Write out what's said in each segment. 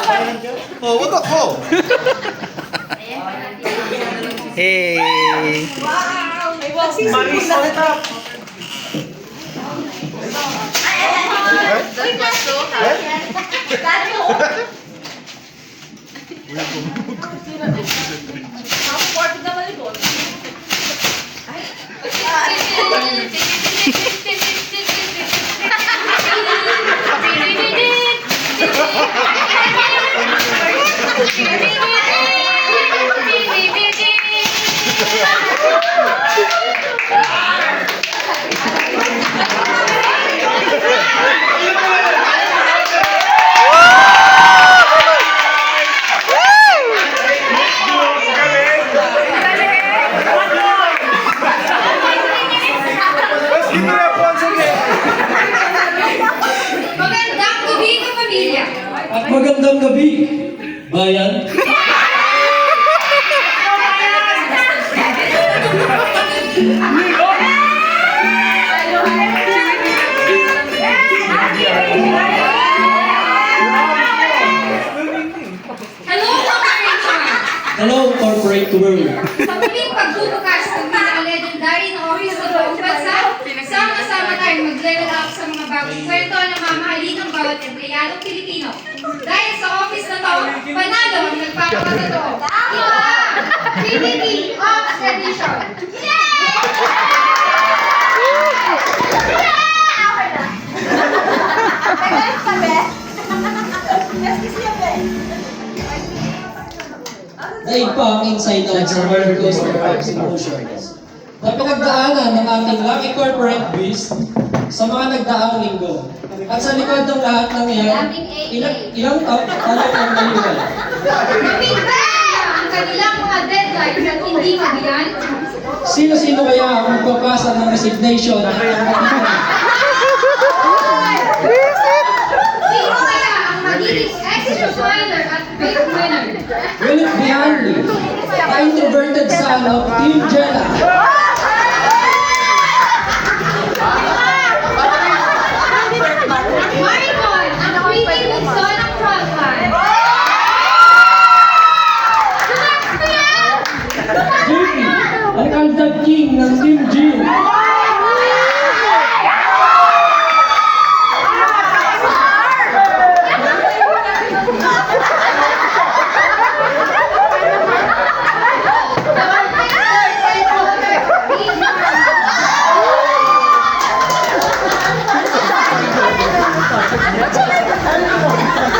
Oh, what the hell? Hey! Manis on top. Magandang gabi ka, pamilya! At magandang gabi, bayan. Hello, Corporation! Hello, corporate world. Sa muling pagbubukas ng pinaka-legendary na office ng buong bansa, sama-sama tayong mag-level up sa mga bagong kwento na mamahalin ng bawat empleyadong Pilipino. Dahil sa office na to, panalo ang nagpapakatotoo. Ito ang PPP Ops Edition! Daig pa ang inside out sa roller coaster of emotions. Na pinagdaanan ng ating lucky corporate biz sa mga nagdaang linggo. At sa likod ng lahat ng yan, ilang taon ang naliwan. Napigla ang kanilang mga deadlines at hindi mabiyan. Sino-sino kaya ang magpapasa ng resignation at Sino kaya ang magiging extra smiler at big winner? will it be Andy, the introverted son of Team Jella? Maricon, ang pretty bunso ng frontline. JP, ang kaldag king ng Team G.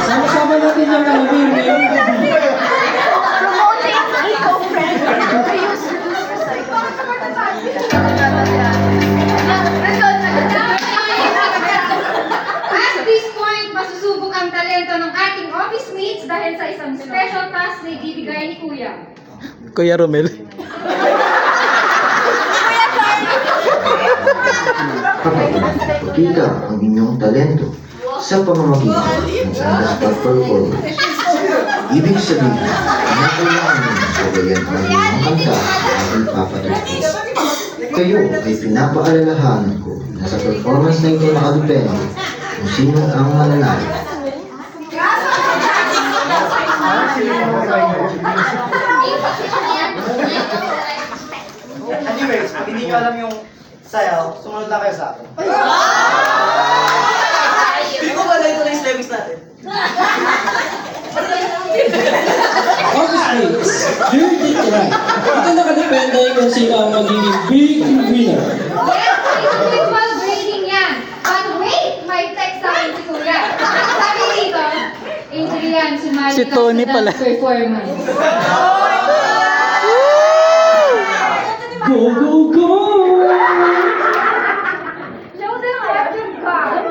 Sama-sama natin yung alamin ngayong gabi. At this point, masusubok ang talento ng ating office mates dahil sa isang special task na ibibigay ni Kuya. Kuya Romel. Ipakita ang inyong talento sa pamamagitan ng on-the-spot performance. Ibig sabihin, kinakailangan nyo sabayan ang inyong kanta ang ipapatugtog. Kayo ay pinapaalalahanan ko na sa performance na ito nakadepende kung sino ang mananalo. Anyways, pag hindi nyo alam yung sayaw, sumunod lang kayo sa akin. Hindi ko pala ito na yung lyrics natin. Office mates, you did it right. Ito nakadepende kung sino ang magiging big winner. Yes, individual grading yan. But wait, may text sa akin si Kuya. Sabi dito, Adrian, sumali Si ka Tony sa pala. dance performance. Go, go, go! Show them what you've got.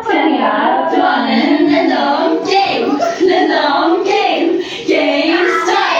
Kaya, Joanne, Lendong, game! Lendong, game! Game start!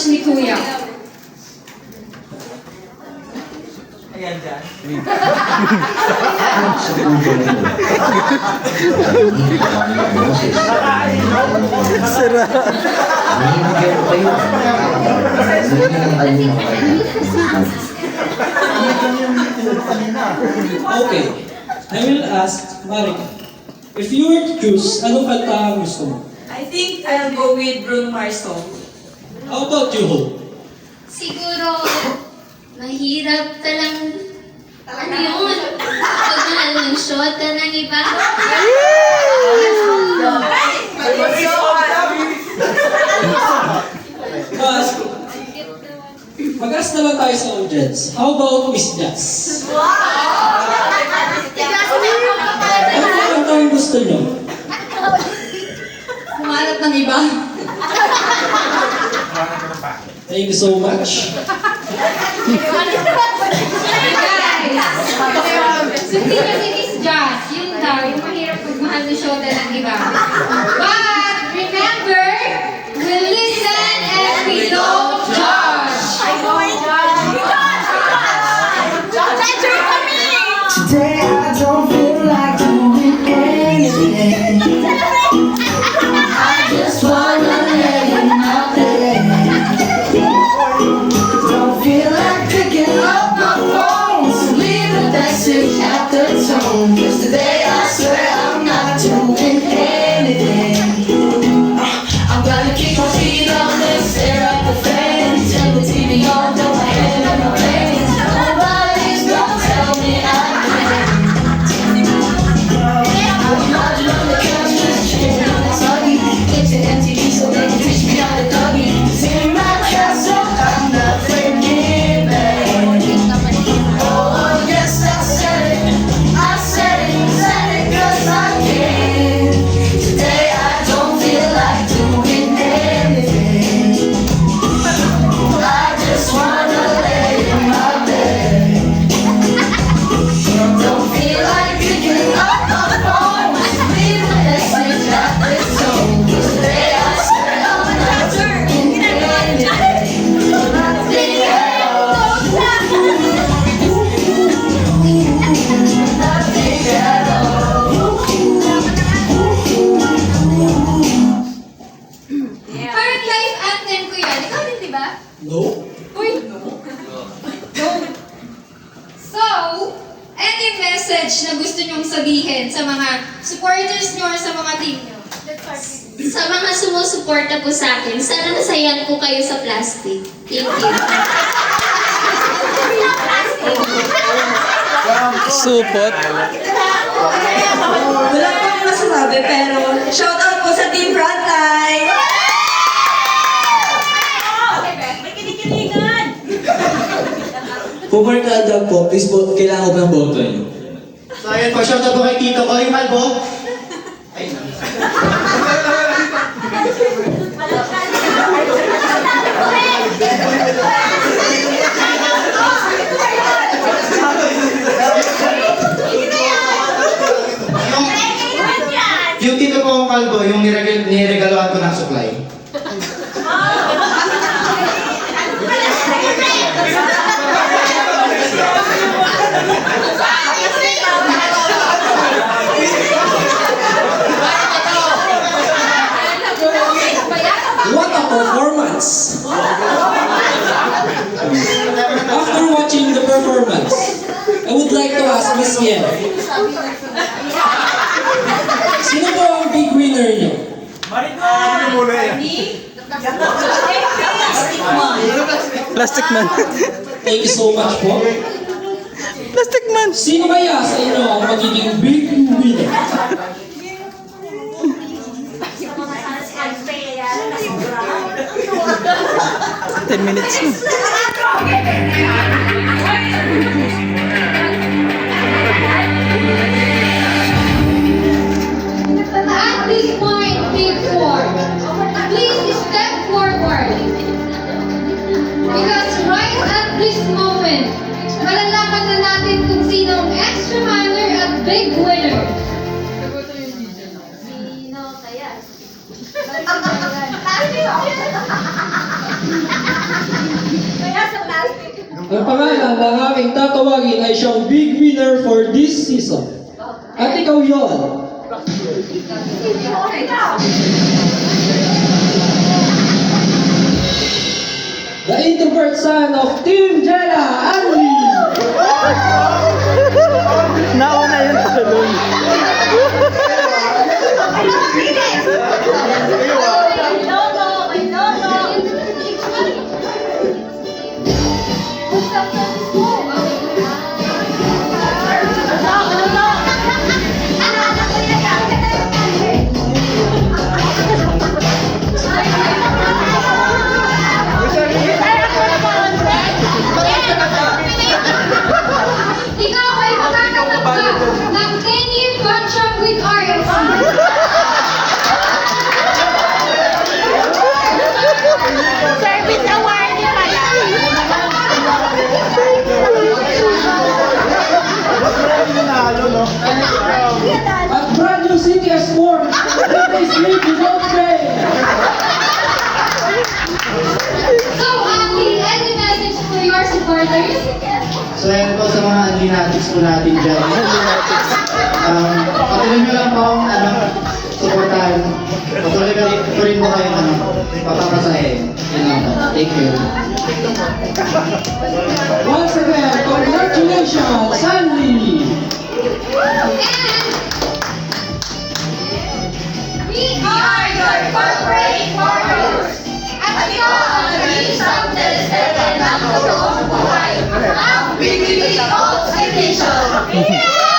challenge ni Kuya. Ayan dyan. Sa puso nito, hindi kami ng Moses. Nanginigyan ko kayo. Nanginigyan kayo. Okay. I will ask Marika. If you were to choose, anong kanta ang gusto mo? I think I'll go with Bruno Mars song. How about you, Hope? Siguro, mahirap talang, ano yun? Pagmahal ng shota ng iba. Mas, mag-ask naman tayo sa audience. How about Miss Jazz? Ano ang kanta ang gusto nyo? Kumarap ng iba. Thank you so much. Sundin nyo si Miss Jazz. Yun daw, yung mahirap pagmahal ng shota ng iba. But, remember, we listen and we don't judge. Today I don't feel like doing anything. I just wanna lay in my bed. Don't feel like picking up my phone, so leave a message at the tone. 'Cause today I swear I'm not doing anything. I'm gonna keep my feet on and stare at the fan. Turn the TV on, throw my head in my veins. Nobody's gonna tell me I can't. I'm nodding on the couch, just chilling on the sunny. It's an MTV, so they can reach me on the doggy. In my castle, I'm not forgiving. Oh, yes, I said it. I said it 'cause I can. Today I don't feel like doing anything. I just wanna lay in my bed. Don't feel like picking up my phone. Leave a message at the tone. 'Cause today I swear I'm not doing anything. Nothing at all. Nothing at all. Parang life anthem ko yan. Ikaw din, di ba? No? Uy! No. So, any message na gusto nyong sabihin sa mga supporters nyo or sa mga team nyo? Sa mga sumusuporta po sa akin, sana nasayan ko kayo sa plastic. Thank you. Supot. Wala po akong masasabi, pero shoutout po sa Team Frontline! Pumarkada po, please po, kailangan ko ng boto niyo. So ayun po, shoutout po kay Tito ko, yung Malbo. Ayun. Yung Tito ko kong Kalbo, yung niregaluhan ko ng supply. What a performance! After watching the performance, I would like to ask Miss Yen. Sino po ang big winner niyo? Plastic man. Thank you so much po. Plastic man. Sino kaya sa inyo ang magiging big winner? Ten minutes na. At this point, Team 4, please step forward. Because right at this moment, malalaman na natin kung sino ang extra minor at big winner. Sino kaya? Ang pangalan ng aking tatawagin ay siyang big winner for this season. At ikaw yon. The introvert son of Team Jella, Andy! Nauna yun talon. Ikaw ay makakatanggap ng 10-year contract with RFC. Service award pala. At brand new city as formed, they sleep without pay. So, Andy, any message for your supporters? So yan po sa mga Anlinatics po natin dyan. Patuloy nyo lang po supportahan. Patuloy ko rin po kayo papapasahin. Yan lang po. Thank you. Once again, congratulations, Sandy! And we are your corporate warriors. At ito ang naging teleserye ng totoong buhay. Ang PBB Gold Edition.